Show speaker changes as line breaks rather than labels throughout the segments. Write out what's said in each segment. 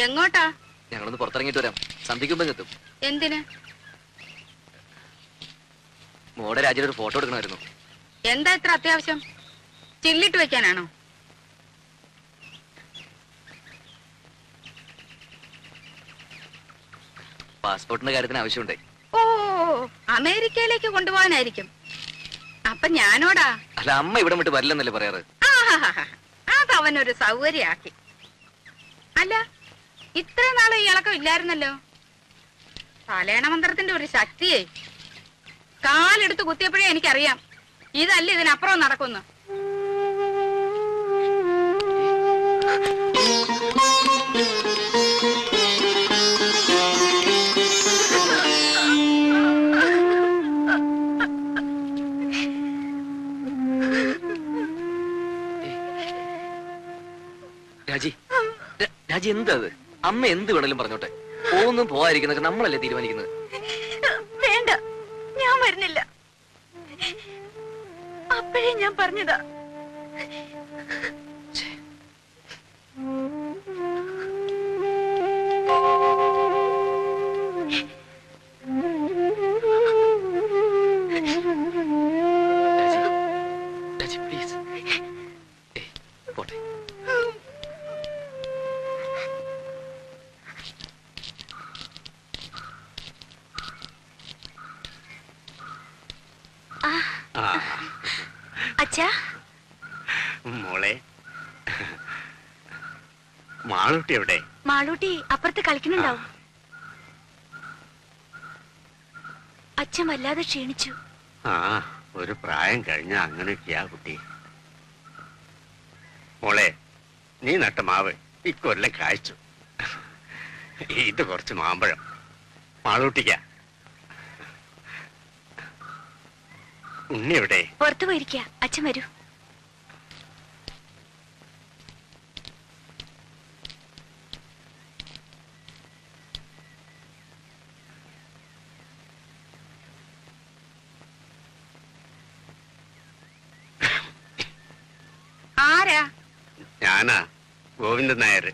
എങ്ങോട്ടാ?
ഞങ്ങളൊന്ന് പുറത്തിറങ്ങിട്ട് വരാം. സന്ധിക്കുമ്പോ എത്തും.
എന്തിന്?
മോടെ രാജ്യത്ത് ഒരു ഫോട്ടോ എടുക്കണമായിരുന്നു.
എന്താ ഇത്ര അത്യാവശ്യം? ചില്ലിട്ട് വെക്കാനാണോ?
പാസ്പോർട്ടിന്റെ കാര്യത്തിന് ആവശ്യമുണ്ടേ.
ഓ, അമേരിക്കയിലേക്ക് കൊണ്ടുപോകാനായിരിക്കും. അപ്പൊ ഞാനോടാ?
അല്ല, അമ്മ ഇവിടെ വിട്ട് വരില്ലെന്നല്ലേ പറയാറ്.
അതവനൊരു സൗകര്യാക്കി. അല്ല, ഇത്രയും നാളെ ഇളക്കം ഇല്ലായിരുന്നല്ലോ. തലേണ മന്ത്രത്തിന്റെ ഒരു ശക്തിയെ കാലെടുത്ത് കുത്തിയപ്പോഴേ എനിക്കറിയാം ഇതല്ല ഇതിനപ്പുറം നടക്കുന്നു.
രാജി, രാജി എന്താ അത്? അമ്മ എന്ത് വേണേലും പറഞ്ഞോട്ടെ. പോകുന്നും പോവാതിരിക്കുന്നൊക്കെ നമ്മളല്ലേ തീരുമാനിക്കുന്നത്.
വേണ്ട, ഞാൻ വരുന്നില്ല. അപ്പോഴേ ഞാൻ പറഞ്ഞതാ.
രാജി, പ്ലീസ് പോട്ടെ.
അച്ഛാ,
മോളെ, മാളൂട്ടി എവിടെ?
മാളൂട്ടി അപ്പുറത്ത് കളിക്കുന്നുണ്ടാവും. അച്ഛൻ വല്ലാതെ ക്ഷീണിച്ചു.
ആ, ഒരു പ്രായം കഴിഞ്ഞ അങ്ങനെയൊക്കെയാ കുട്ടി. മോളെ, നീ നട്ട മാവ് ഇക്കൊല്ലം കായ്ച്ചു. ഇത് കുറച്ച് മാമ്പഴം മാളൂട്ടിക്ക. ഉണ്ണി എവിടെ?
പുറത്തു പോയിരിക്കുക. അച്ഛൻ വരൂ. ആരാ?
ഞാനാ, ഗോവിന്ദൻ നായർ.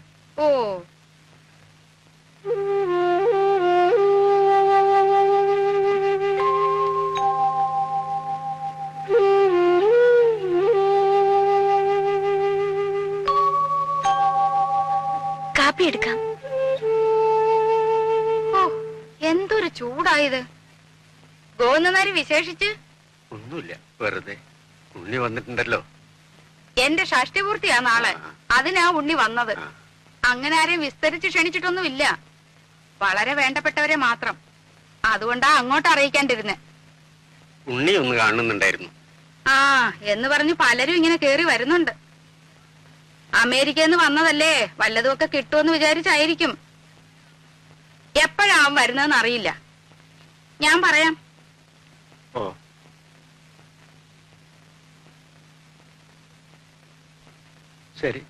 ഓ, കാപ്പി എടുക്കാം. ഓ, എന്തൊരു ചൂടായത്. ഗോവിന്ദനാരി വിശേഷിച്ച്
ഒന്നുമില്ല, വെറുതെ. ഉണ്ണി വന്നിട്ടുണ്ടല്ലോ.
എന്റെ ഷഷ്ടിപൂർത്തിയാ നാളെ. അതിനാ ഉണ്ണി വന്നത്. അങ്ങനെ ആരെയും വിസ്തരിച്ച് ക്ഷണിച്ചിട്ടൊന്നുമില്ല. വളരെ വേണ്ടപ്പെട്ടവരെ മാത്രം. അതുകൊണ്ടാ അങ്ങോട്ട് അറിയിക്കാണ്ടിരുന്നേ.
ഉണ്ണി ഒന്ന് കാണുന്നുണ്ടായിരുന്നു.
ആ, എന്ന് പറഞ്ഞു പലരും ഇങ്ങനെ കേറി വരുന്നുണ്ട്. അമേരിക്കന്ന് വന്നതല്ലേ, വല്ലതുമൊക്കെ കിട്ടുമെന്ന് വിചാരിച്ചായിരിക്കും. എപ്പോഴാവും വരുന്നതെന്ന് അറിയില്ല. ഞാൻ പറയാം.
ഓ, ശരി.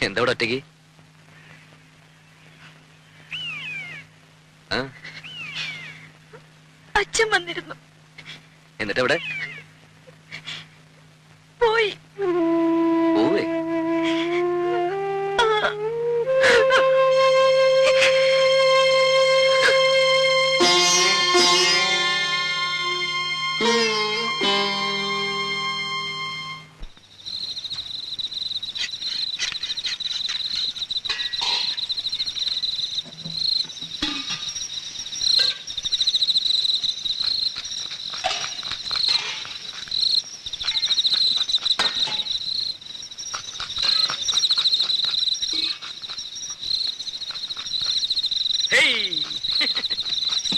എന്താ ഇവിടെ ഒറ്റയ്ക്ക്?
അച്ഛൻ വന്നിരുന്നു.
എന്നിട്ട് എവിടെ
പോയി?
പോവേ?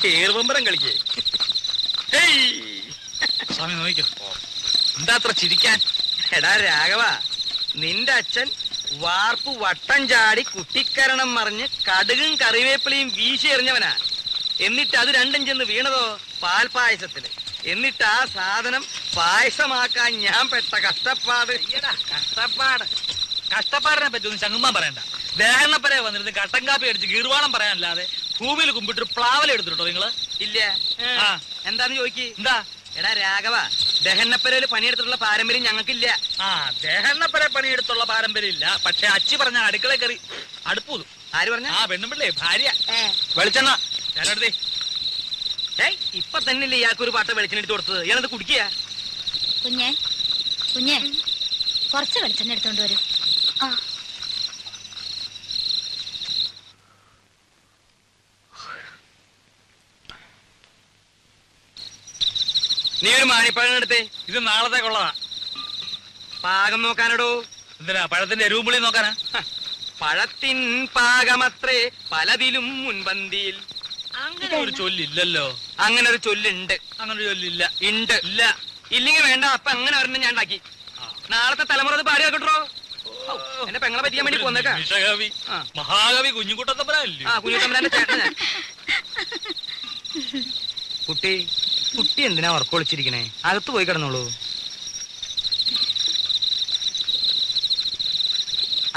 കേറുമ്പരം കളിക്കേ. സ്വാമി നോക്കിക്കോ. എന്താ അത്ര ചിരിക്കാൻ?
എടാ രാഘവ, നിന്റെ അച്ഛൻ വാർപ്പ് വട്ടം ചാടി കുട്ടിക്കരണം മറിഞ്ഞ് കടുകും കറിവേപ്പിലയും വീശി എറിഞ്ഞവനാ. എന്നിട്ട് അത് രണ്ടും ചെന്ന് വീണതോ പാൽപായസത്തില്. എന്നിട്ട് ആ സാധനം പായസമാക്കാൻ ഞാൻ പെട്ട കഷ്ടപ്പാട്.
കഷ്ടപ്പാടിനെ പറ്റി ഒന്നും ചങ്ങുമ്മാൻ പറയണ്ട. ദേഹണ്ണപ്പരെ വന്നിരുന്ന് കട്ടൻ കാപ്പി അടിച്ച് ഗീർവാണം പറയാനല്ലാതെ ഭൂമിയിൽ കുമ്പിട്ട് പ്ലാവല എടുത്തിട്ടോ നിങ്ങള്?
ഇല്ല. എന്താന്ന് ചോദിക്ക്.
എന്താ?
എടാ രാഘവ, ദഹന്നപ്പരയില് പണിയെടുത്തിട്ടുള്ള പാരമ്പര്യം ഞങ്ങൾക്കില്ല.
ദേഹണ്ണപ്പരെ പണിയെടുത്തുള്ള പാരമ്പര്യം ഇല്ല. പക്ഷെ അച്ചി പറഞ്ഞ അടുക്കള കയറി അടുപ്പൂതും.
ആര് പറഞ്ഞ?
പെണ്ണുമ്പിള്ളേ, ഭാര്യ. വെളിച്ചെണ്ണ ഞാനെടുത്തേ.
ഇപ്പൊ തന്നെയല്ലേ ഇയാൾക്കൊരു പാട്ട വെളിച്ചെണ്ണ എടുത്ത് കൊടുത്തത്. ഇയാളത് കുടിക്കുക.
കുഞ്ഞേ കുഞ്ഞേ, കുറച്ച് വെളിച്ചെണ്ണ എടുത്തോണ്ട് വരും.
നീ ഒരു മാണിപ്പഴം എടുത്തേ.
ഇത് നാളത്തേക്കുള്ളതാ.
പാകം നോക്കാനടോ.
എന്തിനാ? പഴത്തിന്റെ എരുവുമ്പുളി നോക്കാനാ?
പഴത്തിൻ പാകമത്രേ പലതിലും മുൻപന്തിയിൽ.
അങ്ങനെ ഒരു ചൊല്ലില്ലല്ലോ.
അങ്ങനെ ഒരു ചൊല്ലുണ്ട്.
അങ്ങനെ ഒരു ചൊല്ലില്ല.
ഉണ്ട്. ഇല്ല. ഇല്ലെങ്കിൽ വേണ്ട. അപ്പൊ അങ്ങനെ ഒരെണ്ണം ഞാൻ ഉണ്ടാക്കി. നാളത്തെ തലമുറ അത് പാടി കേട്ടോ. എന്നെ പെങ്ങളെ പറ്റിയാൻ വേണ്ടി പോന്നേക്കാ.
മഹാകവി കുഞ്ഞുകുട്ടത്തമ്പരാല്ലേ?
കുഞ്ഞുകുട്ടമ്പരാന്റെ ചേട്ടൻ ഞാൻ. കുട്ടി കുട്ടി എന്തിനാ ഉറക്കൊളിച്ചിരിക്കണേ? അകത്ത് പോയി കിടന്നോളൂ.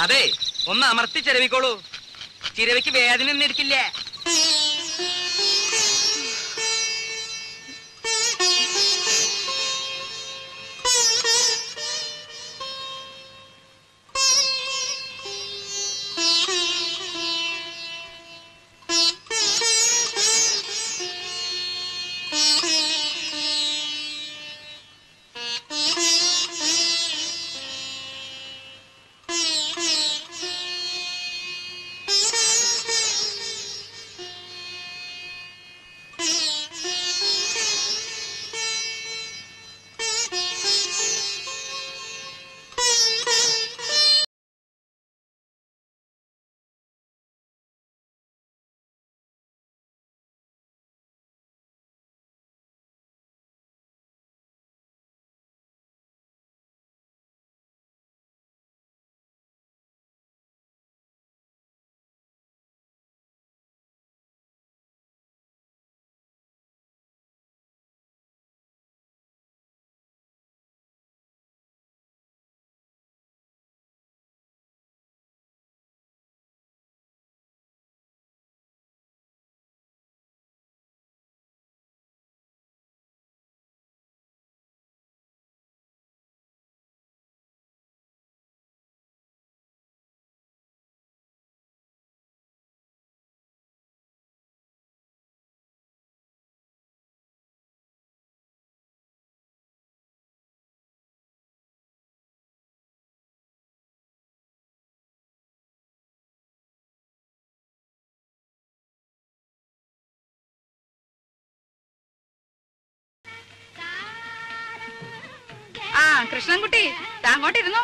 അതെ, ഒന്ന് അമർത്തി ചിരവിക്കോളൂ. ചിരവിക്ക് വേദന ഒന്നും എടുക്കില്ല.
കൃഷ്ണൻകുട്ടി, താങ്ങോട്ടിരുന്നു.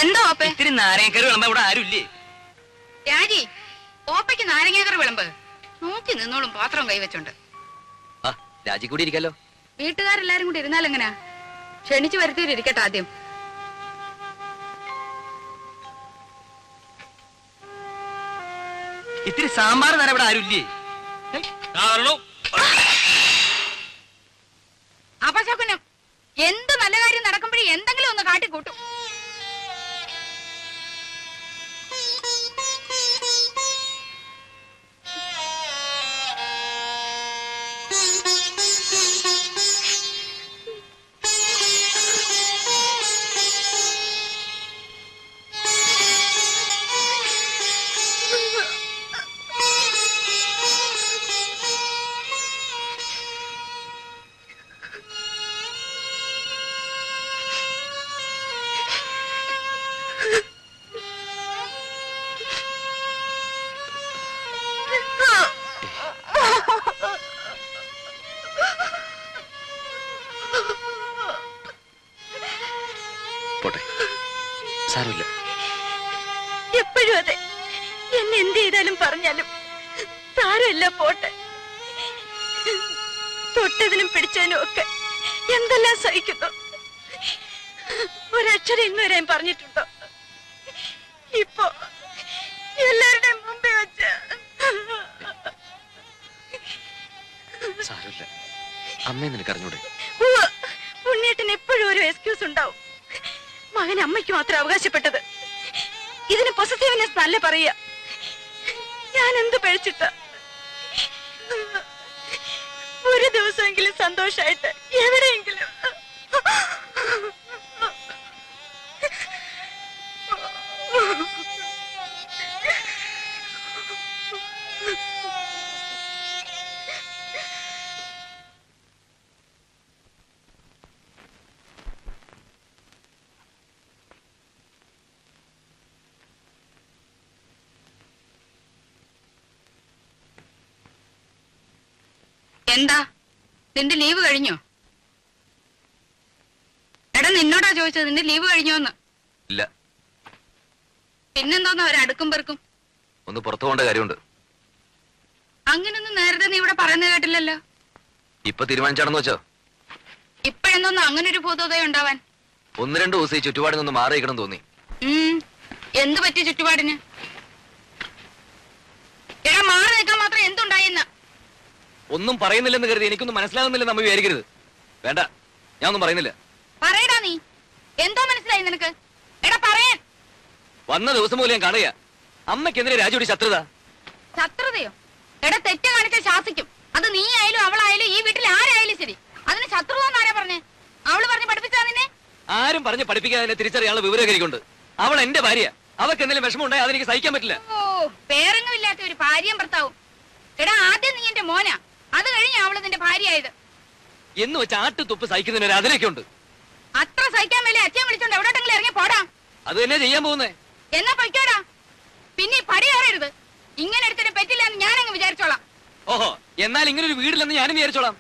എന്താ ഓപ്പ?
ഇത്തിരി നാരങ്ങക്കറി വിളമ്പ ഇവിടെ ആരുമില്ലേ?
രാജി, ഓപ്പയ്ക്ക് നാരങ്ങാക്കറി വിളമ്പ്. നോക്കി നിന്നോളും പാത്രം കൈവച്ചോണ്ട്.
രാജി കൂടി ഇരിക്കല്ലോ.
വീട്ടുകാരെല്ലാരും കൂടി ഇരുന്നാലെങ്ങനാ? ക്ഷണിച്ചു വരുത്തിയിട്ടിരിക്കട്ടെ ആദ്യം.
ഇത്തിരി സാമ്പാർ തരാൻ ഇവിടെ ആരുമില്ലേ?
അപശകുനം. എന്ത് നല്ല കാര്യം നടക്കുമ്പോഴേ എന്തെങ്കിലും ഒന്ന് കാട്ടിക്കൂട്ടും.
സാരമില്ല.
എപ്പോഴും അതെ. എന്നെ എന്ത് ചെയ്താലും പറഞ്ഞാലും സാരമില്ല, പോട്ടെ. തൊട്ടതിനും പിടിച്ചതിനും ഒക്കെ എന്തെല്ലാം സഹിക്കുന്നു. ഒരക്ഷരം ഇന്ന് വരെ പറഞ്ഞിട്ടുണ്ടോ? ഇപ്പൊ എല്ലാവരുടെയും മുമ്പിൽ വെച്ച്.
സാരമില്ല, അമ്മയെ നിനക്ക് അറിഞ്ഞൂടെ?
ഉണ്ണിയേട്ടന് എപ്പോഴും ഒരു എക്സ്ക്യൂസ് ഉണ്ടാവും. മകൻ അമ്മയ്ക്ക് മാത്രം അവകാശപ്പെട്ടത്. ഇതിന് പൊസസീവ്നെസ് നല്ല പറയുക. ഞാൻ എന്ത് പഴിച്ചിട്ട? ഒരു ദിവസമെങ്കിലും സന്തോഷായിട്ട് എവിടെയെങ്കിലും.
എന്താ നിന്റെ ലീവ് കഴിഞ്ഞോ? എടാ നിന്നോടാ ചോദിച്ചത്, നിന്റെ ലീവ് കഴിഞ്ഞോന്ന്.
ഇല്ല.
പിന്നെന്തോന്നാ ഒരടുക്കും പെറുക്കും?
ഒന്ന് പുറത്തു പോകേണ്ട കാര്യമുണ്ട്.
അങ്ങനൊന്നും നേരത്തെ നീ ഇവിടെ പറയുന്നത് കേട്ടില്ലല്ലോ.
ഇപ്പൊ തീരുമാനിച്ചാണെന്ന് വെച്ചോ?
ഇപ്പഴെന്തോന്നും അങ്ങനെ ഒരു ഭൂതോദയം ഉണ്ടാവാൻ?
1-2 ദിവസം ഈ ചുറ്റുപാടിൽ നിന്ന് മാറിയിക്കണം തോന്നി.
എന്ത് പറ്റി ചുറ്റുപാടിന്? എടാ മാറി നിൽക്കാൻ മാത്രം എന്തുണ്ടായിന്ന്?
ഒന്നും പറയുന്നില്ലെന്ന് കരുതി എനിക്കൊന്നും മനസ്സിലാകുന്നില്ലെന്ന് അമ്മ വിചാരിക്കരുത്. വേണ്ട, ഞാൻ ഒന്നും പറയുന്നില്ല.
പറയടാ, നീ എന്തോ മനസ്സിലായി നിനക്ക്? എടാ പറയാൻ.
വന്ന ദിവസം പോലും ഞാൻ കാണുക അമ്മയ്ക്കെതിരെ രാജുവിടെ ശത്രുത.
ശത്രുതയോ? എടാ തെറ്റ് കാണിച്ച ശാസിക്കും. അത് നീ ആയാലും അവളായാലും ഈ വീട്ടിൽ ആരായാലും ശരി. അതിന് ശത്രുത ആരാ പറഞ്ഞേ? അവള് പറഞ്ഞ് പഠിപ്പിച്ചാ നിന്നെ?
ആരും പറഞ്ഞ് പഠിപ്പിക്കാതെ തിരിച്ചറിയാനുള്ള വിവരകരിക്കുണ്ട്. അവൾ എന്റെ ഭാര്യ. അവർക്ക് എന്തെങ്കിലും വിഷമം ഉണ്ടായി അതെനിക്ക് സഹിക്കാൻ പറ്റില്ല.
ഓ, പേരങ്ങുമില്ലാത്ത ഒരു ഭാര്യയും ഭർത്താവും. എടാ ആദ്യം നീ എന്റെ മോനാ, അത് കഴിഞ്ഞ അവള് നിന്റെ ഭാര്യയായത്.
എന്ന് വെച്ച് ആട്ടുതുപ്പ് സഹിക്കുന്നതിന് അതിലൊക്കെ ഉണ്ട്.
അത്ര സഹിക്കാൻ വേണ്ടി അച്ഛൻ വിളിച്ചോണ്ട് എവിടോട്ടെങ്കിലും ഇറങ്ങി പോടാ.
അത് തന്നെ ചെയ്യാൻ പോകുന്നേ.
എന്നാ പൊയ്ക്കോടാ. പിന്നെ പടി കയറരുത്. ഇങ്ങനെ എടുത്തിട്ട് പറ്റില്ല എന്ന് ഞാനങ്ങ് വിചാരിച്ചോളാം.
ഓഹോ, എന്നാൽ ഇങ്ങനെ ഒരു വീടില്ലെന്ന് ഞാനും വിചാരിച്ചോളാം.